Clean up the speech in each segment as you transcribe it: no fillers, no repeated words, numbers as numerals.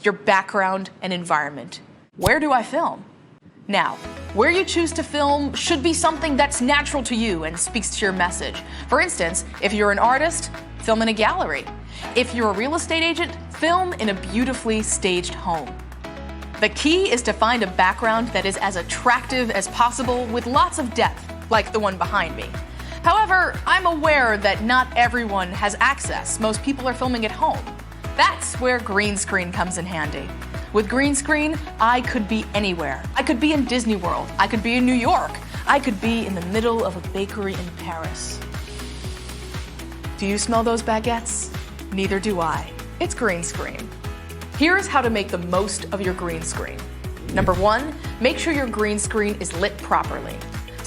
your background and environment. Where do I film? Now, where you choose to film should be something that's natural to you and speaks to your message. For instance, if you're an artist, film in a gallery. If you're a real estate agent, film in a beautifully staged home. The key is to find a background that is as attractive as possible with lots of depth, like the one behind me. However, I'm aware that not everyone has access. Most people are filming at home. That's where green screen comes in handy. With green screen, I could be anywhere. I could be in Disney World. I could be in New York. I could be in the middle of a bakery in Paris. Do you smell those baguettes? Neither do I. It's green screen. Here's how to make the most of your green screen. Number 1, make sure your green screen is lit properly.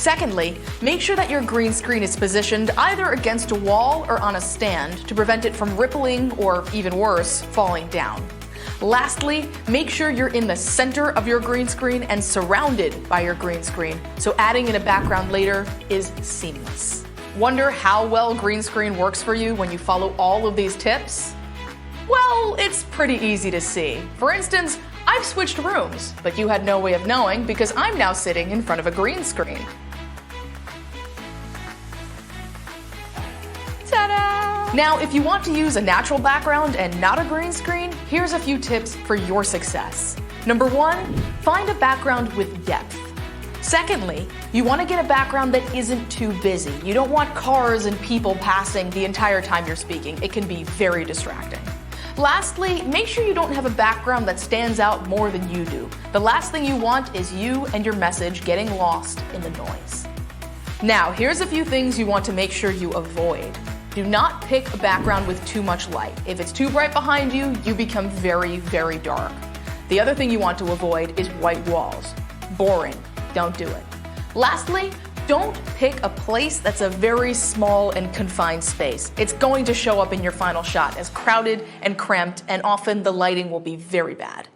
Secondly, make sure that your green screen is positioned either against a wall or on a stand to prevent it from rippling or, even worse, falling down. Lastly, make sure you're in the center of your green screen and surrounded by your green screen, so adding in a background later is seamless. Wonder how well green screen works for you when you follow all of these tips? Well, it's pretty easy to see. For instance, I've switched rooms, but you had no way of knowing because I'm now sitting in front of a green screen. Ta-da! Now, if you want to use a natural background and not a green screen, here's a few tips for your success. Number 1, find a background with depth. Secondly, you want to get a background that isn't too busy. You don't want cars and people passing the entire time you're speaking. It can be very distracting. Lastly, make sure you don't have a background that stands out more than you do. The last thing you want is you and your message getting lost in the noise. Now, here's a few things you want to make sure you avoid. Do not pick a background with too much light. If it's too bright behind you, you become very, very dark. The other thing you want to avoid is white walls. Boring. Don't do it. Lastly, don't pick a place that's a very small and confined space. It's going to show up in your final shot as crowded and cramped, and often the lighting will be very bad.